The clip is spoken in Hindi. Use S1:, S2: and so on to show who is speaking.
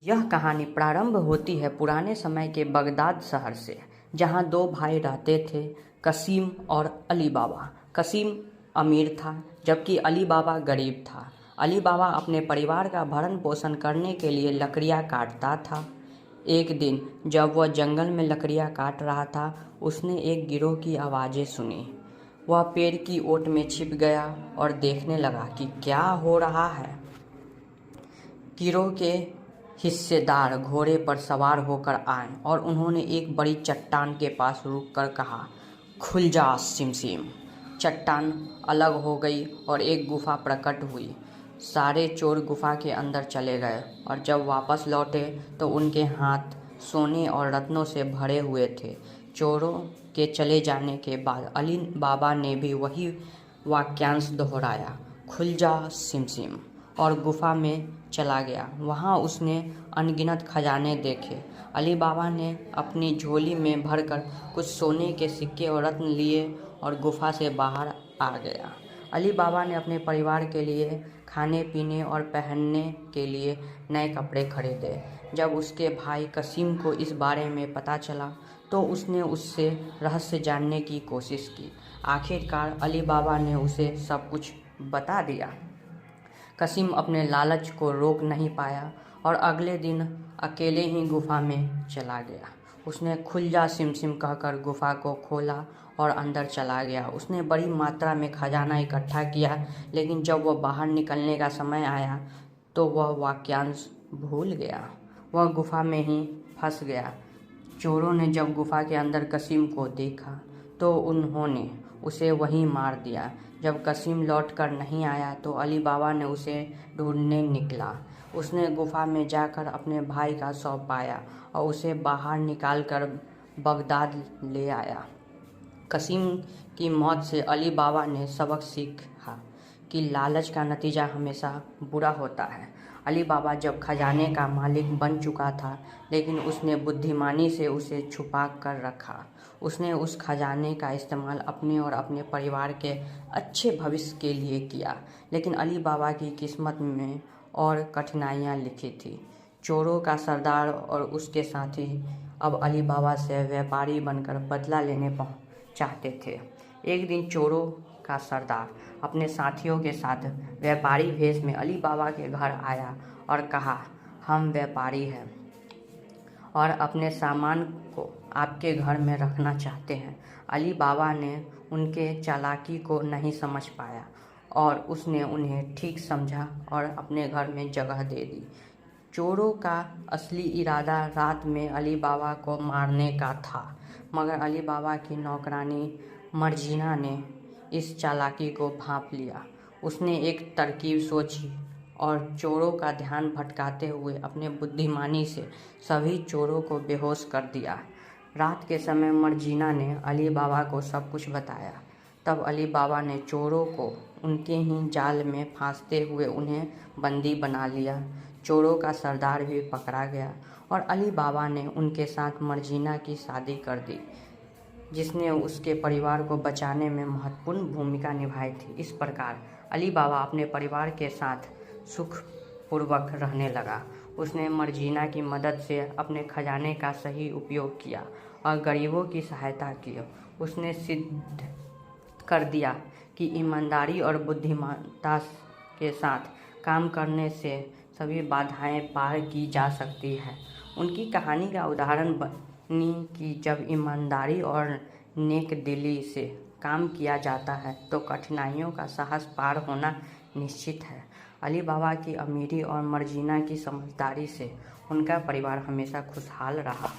S1: यह कहानी प्रारंभ होती है पुराने समय के बगदाद शहर से, जहां दो भाई रहते थे, कसीम और अली बाबा। कसीम अमीर था, जबकि अली बाबा गरीब था। अली बाबा अपने परिवार का भरण पोषण करने के लिए लकड़ियां काटता था। एक दिन जब वह जंगल में लकड़ियां काट रहा था, उसने एक गिरोह की आवाज़ें सुनी। वह पेड़ की ओट में छिप गया और देखने लगा कि क्या हो रहा है। गिरोह के हिस्सेदार घोड़े पर सवार होकर आए और उन्होंने एक बड़ी चट्टान के पास रुककर कहा, खुल जा सिमसिम। चट्टान अलग हो गई और एक गुफा प्रकट हुई। सारे चोर गुफा के अंदर चले गए और जब वापस लौटे तो उनके हाथ सोने और रत्नों से भरे हुए थे। चोरों के चले जाने के बाद अली बाबा ने भी वही वाक्यांश दोहराया, खुल जा सिमसिम, और गुफा में चला गया। वहाँ उसने अनगिनत खजाने देखे। अली बाबा ने अपनी झोली में भरकर कुछ सोने के सिक्के और रत्न लिए और गुफा से बाहर आ गया। अली बाबा ने अपने परिवार के लिए खाने पीने और पहनने के लिए नए कपड़े खरीदे। जब उसके भाई कसीम को इस बारे में पता चला तो उसने उससे रहस्य जानने की कोशिश की। आखिरकार अली बाबा ने उसे सब कुछ बता दिया। कसीम अपने लालच को रोक नहीं पाया और अगले दिन अकेले ही गुफा में चला गया। उसने खुल जा सिमसिम कहकर गुफा को खोला और अंदर चला गया। उसने बड़ी मात्रा में खजाना इकट्ठा किया, लेकिन जब वह बाहर निकलने का समय आया तो वह वाक्यांश भूल गया। वह गुफा में ही फंस गया। चोरों ने जब गुफा के अंदर कसीम को देखा तो उन्होंने उसे वहीं मार दिया। जब कसीम लौट कर नहीं आया तो अली बाबा ने उसे ढूंढने निकला। उसने गुफा में जाकर अपने भाई का शव पाया और उसे बाहर निकालकर बगदाद ले आया। कसीम की मौत से अली बाबा ने सबक सीखा कि लालच का नतीजा हमेशा बुरा होता है। अली बाबा जब खजाने का मालिक बन चुका था, लेकिन उसने बुद्धिमानी से उसे छुपा कर रखा। उसने उस खजाने का इस्तेमाल अपने और अपने परिवार के अच्छे भविष्य के लिए किया। लेकिन अली बाबा की किस्मत में और कठिनाइयाँ लिखी थी। चोरों का सरदार और उसके साथी अब अली बाबा से व्यापारी बनकर बदला लेने चाहते थे। एक दिन चोरों का सरदार अपने साथियों के साथ व्यापारी भेष में अली बाबा के घर आया और कहा, हम व्यापारी हैं और अपने सामान को आपके घर में रखना चाहते हैं। अली बाबा ने उनके चालाकी को नहीं समझ पाया और उसने उन्हें ठीक समझा और अपने घर में जगह दे दी। चोरों का असली इरादा रात में अली बाबा को मारने का था, मगर अली बाबा की नौकरानी मर्जीना ने इस चालाकी को भांप लिया। उसने एक तरकीब सोची और चोरों का ध्यान भटकाते हुए अपने बुद्धिमानी से सभी चोरों को बेहोश कर दिया। रात के समय मर्जीना ने अली बाबा को सब कुछ बताया। तब अली बाबा ने चोरों को उनके ही जाल में फांसते हुए उन्हें बंदी बना लिया। चोरों का सरदार भी पकड़ा गया और अली बाबा ने उनके साथ मर्जीना की शादी कर दी, जिसने उसके परिवार को बचाने में महत्वपूर्ण भूमिका निभाई थी। इस प्रकार अली बाबा अपने परिवार के साथ सुखपूर्वक रहने लगा। उसने मर्जीना की मदद से अपने खजाने का सही उपयोग किया और गरीबों की सहायता की। उसने सिद्ध कर दिया कि ईमानदारी और बुद्धिमानता के साथ काम करने से सभी बाधाएं पार की जा सकती है। उनकी कहानी का उदाहरण बनी कि जब ईमानदारी और नेक दिली से काम किया जाता है तो कठिनाइयों का साहस पार होना निश्चित है। अली बाबा की अमीरी और मर्जीना की समझदारी से उनका परिवार हमेशा खुशहाल रहा।